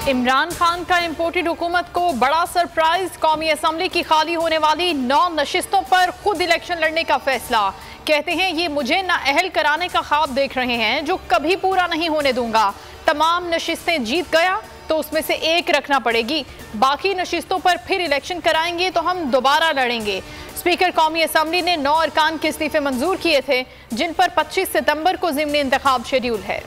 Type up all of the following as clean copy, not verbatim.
इमरान खान का इम्पोर्टेड हुकूमत को बड़ा सरप्राइज। कौमी असम्बली की खाली होने वाली 9 नशिस्तों पर खुद इलेक्शन लड़ने का फैसला। कहते हैं ये मुझे नाअहल कराने का ख्वाब देख रहे हैं जो कभी पूरा नहीं होने दूंगा। तमाम नशिस्तें जीत गया तो उसमें से एक रखना पड़ेगी, बाकी नशिस्तों पर फिर इलेक्शन कराएंगे तो हम दोबारा लड़ेंगे। स्पीकर कौमी असम्बली ने 9 अरकान के इस्तीफे मंजूर किए थे जिन पर 25 सितंबर को ज़िमनी इंतखाब शेड्यूल है।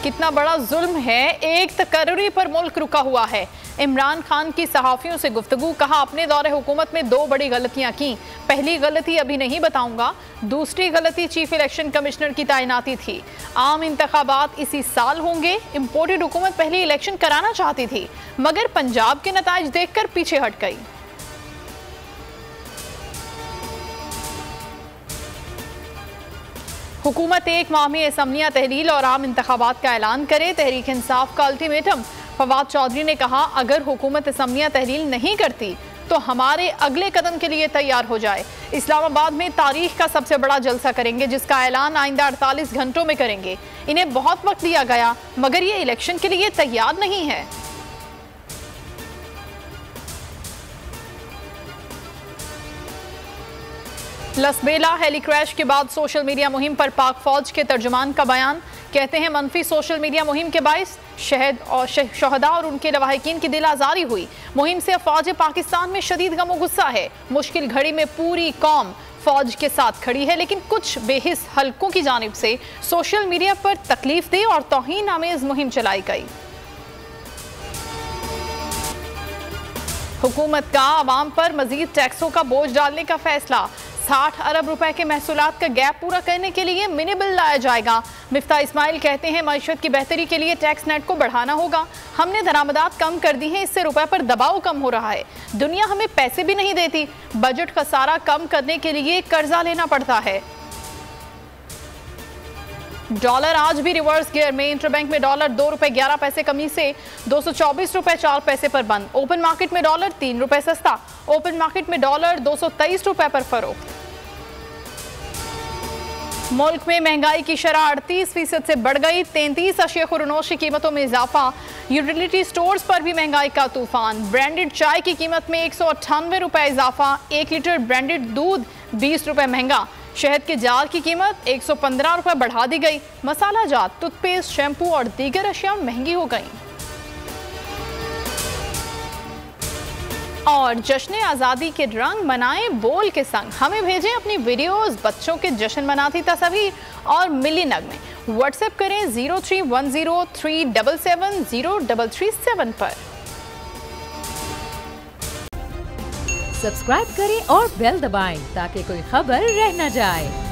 कितना बड़ा जुल्म है, एक तकर्री पर मुल्क रुका हुआ है। इमरान खान की सहाफ़ियों से गुफ्तगू, कहा अपने दौरे हुकूमत में 2 बड़ी गलतियां की। पहली गलती अभी नहीं बताऊंगा, दूसरी गलती चीफ इलेक्शन कमिश्नर की तैनाती थी। आम इंतखाबात इसी साल होंगे। इम्पोर्टेड हुकूमत पहले इलेक्शन कराना चाहती थी मगर पंजाब के नताइज देखकर पीछे हट गई। हुकूमत 1 माह में असम्बलियां तहलील और आम इंतखाबात का ऐलान करे। तहरीक इंसाफ का अल्टीमेटम। फवाद चौधरी ने कहा अगर हुकूमत असम्बलियां तहलील नहीं करती तो हमारे अगले कदम के लिए तैयार हो जाए। इस्लामाबाद में तारीख का सबसे बड़ा जलसा करेंगे जिसका ऐलान आइंदा 48 घंटों में करेंगे। इन्हें बहुत वक्त दिया गया मगर ये इलेक्शन के लिए तैयार नहीं है। लसबेला हेली क्रैश के बाद सोशल मीडिया मुहिम पर पाक फौज के तर्जुमान का बयान। कहते हैं मनफी सोशल मीडिया मुहिम के बाइस शहदा और उनके लवाहिकीन की दिल आज़ारी हुई। मुहिम से फौज पाकिस्तान में शदीद गम गुस्सा है। मुश्किल घड़ी में पूरी कौम फौज के साथ खड़ी है लेकिन कुछ बेहिस हलकों की जानिब से सोशल मीडिया पर तकलीफ दे और तौहीन आमेज मुहिम चलाई गई। हुकूमत का अवाम पर मजीद टैक्सों का बोझ डालने का फैसला। 60 अरब रुपए के महसूलात का गैप पूरा करने के लिए मिनी बिल लाया जाएगा। मिफ्ता इस्माइल कहते हैं मईशत की बेहतरी के लिए टैक्स नेट को बढ़ाना होगा। हमने दरामदात कम कर दी हैं, इससे रुपए पर दबाव कम हो रहा है। दुनिया हमें पैसे भी नहीं देती, बजट खसारा कम करने के लिए कर्जा लेना पड़ता है। डॉलर आज भी रिवर्स गियर में। इंटरबैंक में डॉलर 2 रुपए 11 पैसे कमी से 224 रुपए 4 पैसे पर बंद। ओपन मार्केट में डॉलर 3 रुपए सस्ता। ओपन मार्केट में डॉलर 223 रुपए पर फरोख्त। मुल्क में महंगाई की शरह 38% से बढ़ गई। 33 अशिया खुरनोश की कीमतों में इजाफा। यूटिलिटी स्टोर्स पर भी महंगाई का तूफान। ब्रांडेड चाय की कीमत में 198 रुपए इजाफा। 1 लीटर ब्रांडेड दूध 20 रुपए महंगा। शहद के जार की कीमत 115 रुपए बढ़ा दी गई। मसाला जात, टूथपेस्ट, शैम्पू और दीगर अशिया महंगी हो गई। और जश्न आज़ादी के रंग मनाएं बोल के संग। हमें भेजें अपनी वीडियोस, बच्चों के जश्न मनाती तस्वीर और मिली नगमे। व्हाट्सएप करें 0310377037 पर। सब्सक्राइब करें और बेल दबाएं ताकि कोई खबर रह न जाए।